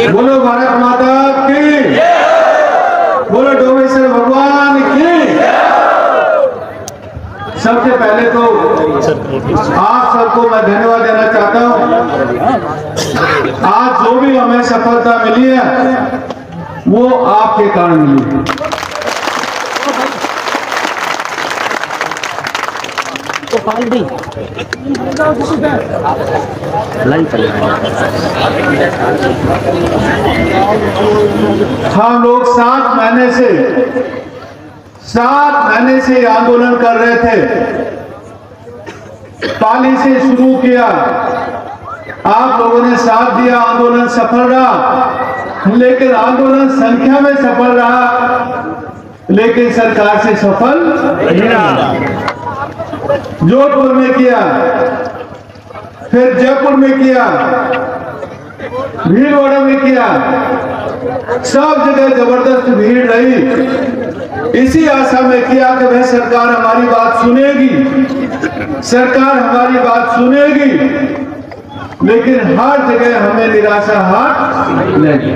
बोलो भारत माता की, बोलो डोमेश्वर भगवान की। सबसे पहले तो आप सबको मैं धन्यवाद देना चाहता हूं। आज जो भी हमें सफलता मिली है वो आपके कारण मिली है। हम लोग 7 महीने से ये आंदोलन कर रहे थे। पाली से शुरू किया, आप लोगों ने साथ दिया, आंदोलन सफल रहा। लेकिन आंदोलन संख्या में सफल रहा, लेकिन सरकार से सफल नहीं रहा। जोधपुर में किया, फिर जयपुर में किया, भीलवाड़ा में किया, सब जगह जबरदस्त भीड़ रही। इसी आशा में किया कि वह सरकार हमारी बात सुनेगी, सरकार हमारी बात सुनेगी। लेकिन हर जगह हमें निराशा हाथ लगी।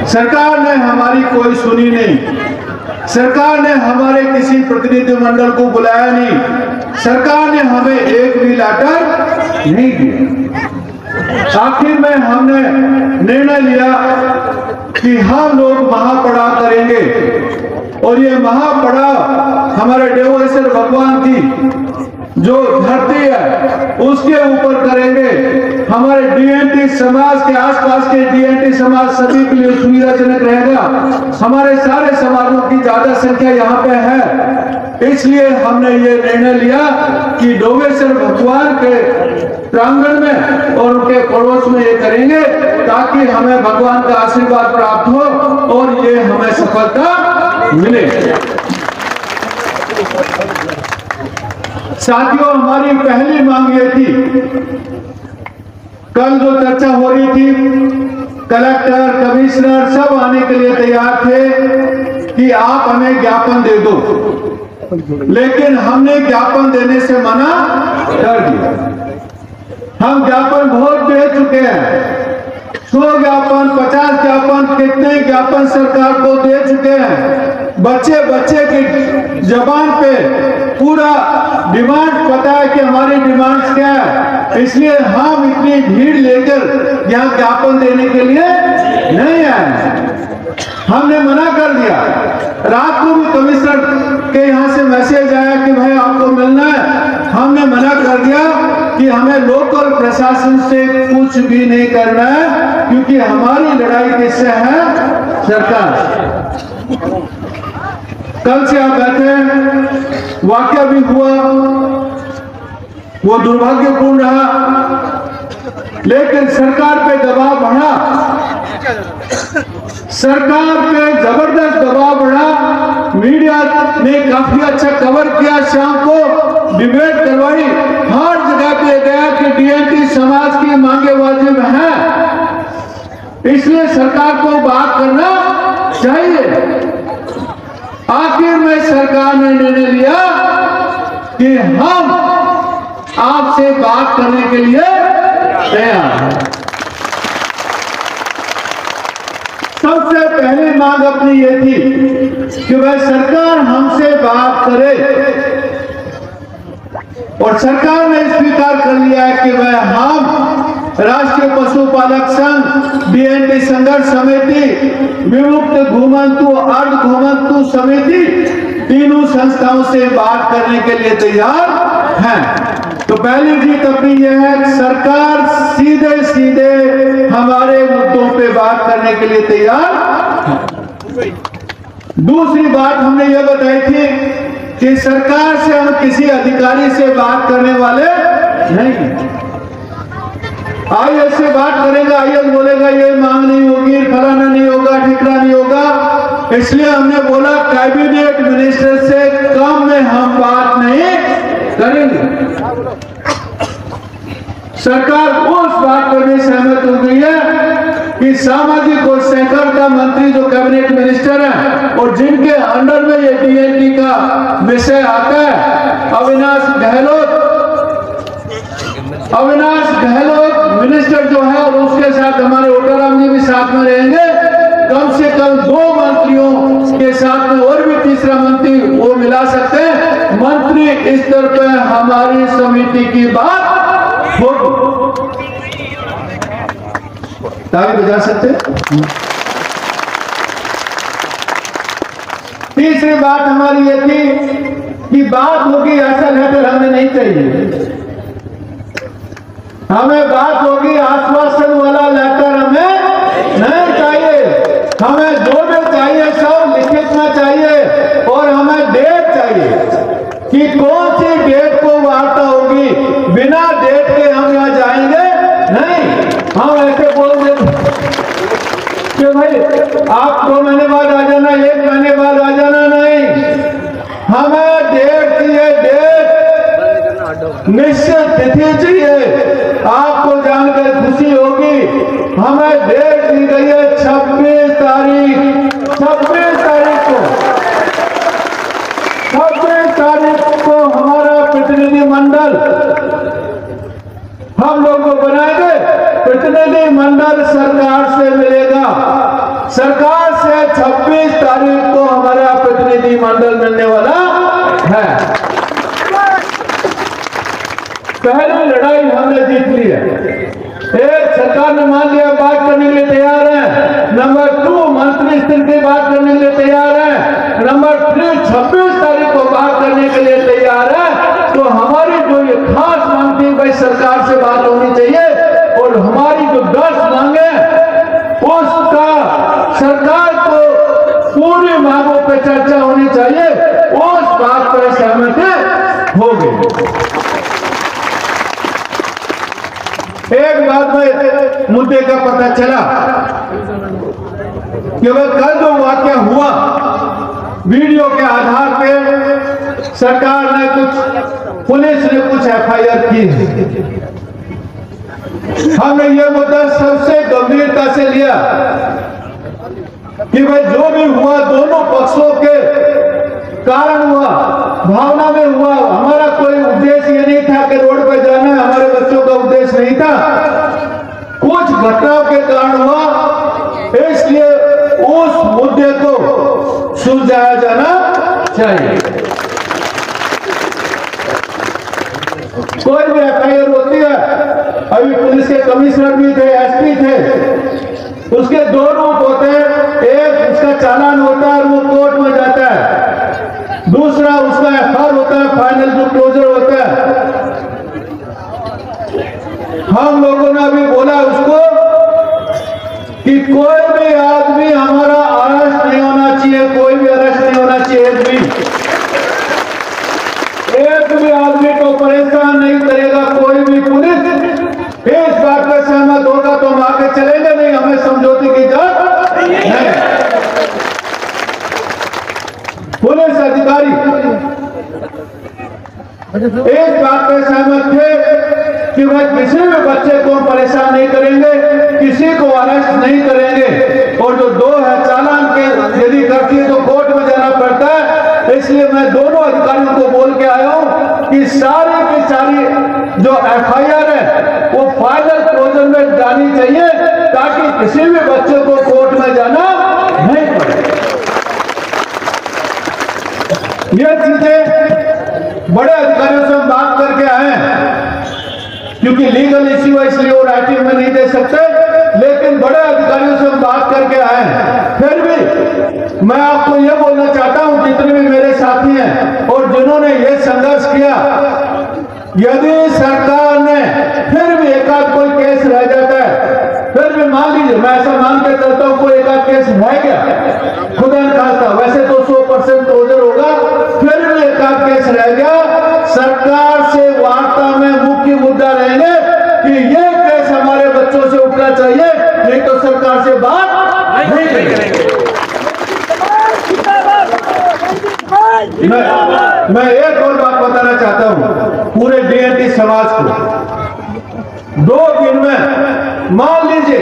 सरकार ने हमारी कोई सुनी नहीं, सरकार ने हमारे किसी प्रतिनिधिमंडल को बुलाया नहीं, सरकार ने हमें एक भी लेटर नहीं दिया। आखिर में हमने निर्णय लिया कि हम लोग महापड़ाव करेंगे और ये महापड़ाव हमारे डोमेश्वर भगवान की जो धरती है उसके ऊपर करेंगे। हमारे डीएनटी समाज के आसपास के डीएनटी समाज सभी के लिए सुविधाजनक रहेगा। हमारे सारे समाजों की ज्यादा संख्या यहाँ पे है, इसलिए हमने ये निर्णय लिया कि डोमेश्वर भगवान के प्रांगण में और उनके पड़ोस में ये करेंगे, ताकि हमें भगवान का आशीर्वाद प्राप्त हो और ये हमें सफलता मिले। साथियों, हमारी पहली मांग ये थी, कल जो चर्चा हो रही थी, कलेक्टर कमिश्नर सब आने के लिए तैयार थे कि आप हमें ज्ञापन दे दो, लेकिन हमने ज्ञापन देने से मना कर दिया। हम ज्ञापन बहुत दे चुके हैं, 100 ज्ञापन, 50 ज्ञापन, कितने ज्ञापन सरकार को दे चुके हैं। बच्चे की जबान पे पूरा डिमांड पता है कि हमारी डिमांड्स क्या है, इसलिए हम इतनी भीड़ लेकर यहाँ ज्ञापन देने के लिए नहीं आए। हमने मना कर दिया। रात को भी कमिश्नर के यहाँ से मैसेज आया कि भाई आपको मिलना है, हमने मना कर दिया कि हमें लोकल प्रशासन से कुछ भी नहीं करना है, क्योंकि हमारी लड़ाई किससे है? सरकार। कल से आप बैठे हैं, वाकया भी हुआ, वो दुर्भाग्यपूर्ण रहा, लेकिन सरकार पे दबाव बढ़ा, सरकार पे जबरदस्त दबाव बढ़ा। मीडिया ने काफी अच्छा कवर किया, शाम को डिबेट करवाई, हर जगह पे गया कि डीएनटी समाज की मांगे वाजिब हैं, इसलिए सरकार को बात करना चाहिए। आखिर में सरकार ने निर्णय लिया कि हम आपसे बात करने के लिए तैयार हैं। सबसे पहली मांग अपनी ये थी कि वह सरकार हमसे बात करे, और सरकार ने स्वीकार कर लिया है कि वह हम राष्ट्रीय पशुपालक संघ, डीएनटी संघर्ष समिति, विमुक्त घुमंतु, अर्ध घुमंतु समिति, तीनों संस्थाओं से बात करने के लिए तैयार हैं। तो पहली जीत अपनी यह है कि सरकार सीधे सीधे हमारे मुद्दों पे बात करने के लिए तैयार है। दूसरी बात हमने ये बताई थी कि सरकार से हम किसी अधिकारी से बात करने वाले नहीं। आईएएस से बात करेगा, आईएएस बोलेगा ये मांग नहीं होगी, फलाना नहीं होगा, ठिकरा नहीं होगा, इसलिए हमने बोला कैबिनेट मिनिस्टर से कम में हम बात नहीं करेंगे। सरकार उस बात पर भी सहमत हो गई है कि सामाजिक और सहकारिता मंत्री जो कैबिनेट मिनिस्टर हैं और जिनके अंडर में ये डीएनटी का विषय आता है, अविनाश गहलोत मिनिस्टर जो है, और उसके साथ हमारे ओटाराम जी साथ में रहेंगे, कम से कम 2 मंत्रियों के साथ में और भी तीसरा मंत्री वो मिला सकते हैं। मंत्री स्तर पर हमारी समिति की बात होगी। ताली बजा सकते हैं। तीसरी बात हमारी ये थी कि बात होगी ऐसा लेटर हमें नहीं चाहिए, हमें बात होगी आश्वासन वाला लेटर हमें नहीं चाहिए। हमें जो भी चाहिए सब लिखित में चाहिए और हमें डेट चाहिए कि कौन सी डेट को वार्ता होगी। बिना डेट के हम यहाँ जाएंगे नहीं। हम ऐसे बोल दें कि भाई आप 2 महीने बाद आ जाना, 1 महीने बाद आ जाना, नहीं। हमें डेट चाहिए, डेट निश्चित तिथि चाहिए। आपको जानकर खुशी होगी, हमें डेट दी गई है 26 तारीख। 26 तारीख को हमारा प्रतिनिधि मंडल हम लोग को बनाएंगे। प्रतिनिधि मंडल सरकार से मिलेगा। सरकार से 26 तारीख को हमारा प्रतिनिधि मंडल मिलने वाला है। पहली लड़ाई हमने जीत ली है। एक, सरकार ने मान लिया, बात करने के लिए तैयार है। नंबर 2, मंत्री स्तर की बात करने के लिए तैयार है। नंबर 3, 26 तारीख को बात करने के लिए तैयार है। तो हमारी जो ये खास मांग थी भाई सरकार से बात होनी चाहिए और हमारी जो 10 मांगे उसका सरकार को पूरी मांगों पर चर्चा होनी चाहिए। उस बात पर सहमति हो गई। एक बात में मुद्दे का पता चला कि वह कल जो वाकया हुआ वीडियो के आधार पे सरकार ने पुलिस ने कुछ FIR की। हमने ये मुद्दा सबसे गंभीरता से लिया कि भाई जो भी हुआ दोनों पक्षों के कारण हुआ, भावना में हुआ। हमारा कोई उद्देश्य ये नहीं था कि रोड पर जाना है, हमारे बच्चों का उद्देश्य नहीं था। कुछ घटनाओं के कारण हुआ, इसलिए उस मुद्दे को सुलझाया जाना चाहिए। कोई भी FIR होती है, अभी पुलिस के कमिश्नर भी थे, SP थे, उसके 2 रूप होते हैं। एक उसका चालान होता है और वो कोर्ट में जाता है। दूसरा उसका FIR होता है, फाइनल जो क्लोजर होता है। हम लोगों ने अभी बोला उसको कि कोई भी आदमी हमारा अरेस्ट नहीं होना चाहिए, कोई भी अरेस्ट नहीं होना चाहिए। एक भी आदमी को परेशान नहीं करेगा कोई भी पुलिस। इस बात पर सहमत होगा तो हम आगे चलेंगे, नहीं हमें समझौते की जरूरत नहीं। पुलिस अधिकारी इस बात पर सहमत थे कि वह किसी भी बच्चे को परेशान नहीं करेंगे, किसी को अरेस्ट नहीं करेंगे। और जो 2 है चालान के यदि करती है तो कोर्ट में जाना पड़ता है। इसलिए मैं दोनों अधिकारियों को बोल के आया हूं कि सारी की सारी जो FIR है वो फाइनल क्लोजर में जानी चाहिए ताकि किसी भी बच्चे को कोर्ट में जाना नहीं पड़े। ये चीजें बड़े अधिकारियों से हम बात करके आए हैं, क्योंकि लीगल इश्यू है इसलिए वो राइटिंग में नहीं दे सकते, लेकिन बड़े अधिकारियों से हम बात करके आए हैं। फिर भी मैं आपको यह बोलना चाहता हूं, जितने भी मेरे साथी हैं और जिन्होंने ये संघर्ष किया, यदि सरकार ने फिर भी एकाध कोई केस रह जाता है, फिर भी मान लीजिए, मैं ऐसा मान के चलता हूं कोई एकाध केस रह गया, खुदा न खास्ता, वैसे तो 100% क्लोजर होगा, फिर भी एकाध केस रह गया, सरकार से वार्ता में मुख्य मुद्दा रहेंगे कि ये केस हमारे बच्चों से उठना चाहिए, नहीं तो सरकार से बात नहीं करेंगे। मैं एक और बात बताना चाहता हूं पूरे DNT समाज को। 2 दिन में मान लीजिए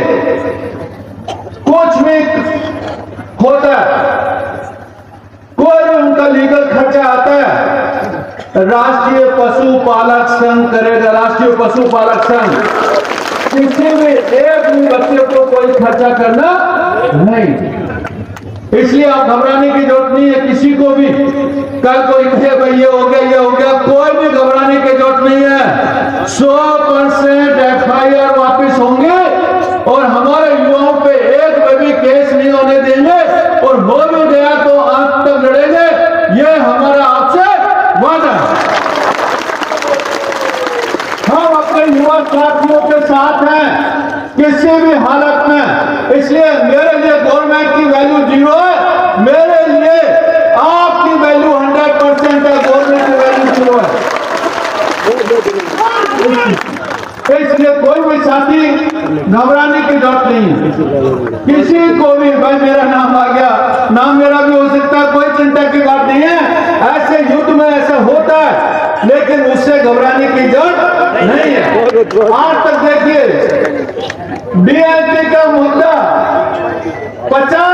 कुछ भी होता है, कोई भी उनका लीगल खर्चा आता है, राष्ट्रीय पशुपालक संघ करेगा। राष्ट्रीय पशुपालक संघ किसी भी एक भी बच्चे को कोई खर्चा करना नहीं। इसलिए आप घबराने की जरूरत नहीं है किसी को भी। कल कोई कहे भाई ये हो गया, कोई भी घबराने की जरूरत नहीं है। 100% FIR वापिस होंगे और हमारे युवाओं पे एक में भी केस नहीं होने देंगे, और हो भी गया तो अंत तक लड़ेंगे। ये हमारा आपसे वादा है। हम अपने युवा साथियों के साथ हैं किसी भी हालत में। इसलिए मेरे लिए गवर्नमेंट की वैल्यू 0 है, मेरे लिए आपकी वैल्यू 100% है, गवर्नमेंट की वैल्यू 0 है। इसलिए कोई भी साथी घबराने की जरूरत नहीं। किसी को भी भाई मेरा नाम आ गया, नाम मेरा भी हो सकता है, कोई चिंता की बात नहीं है। ऐसे युद्ध में ऐसा होता है, लेकिन उससे घबराने की जरूरत नहीं है। आज तक देखिए DNT का मुद्दा 50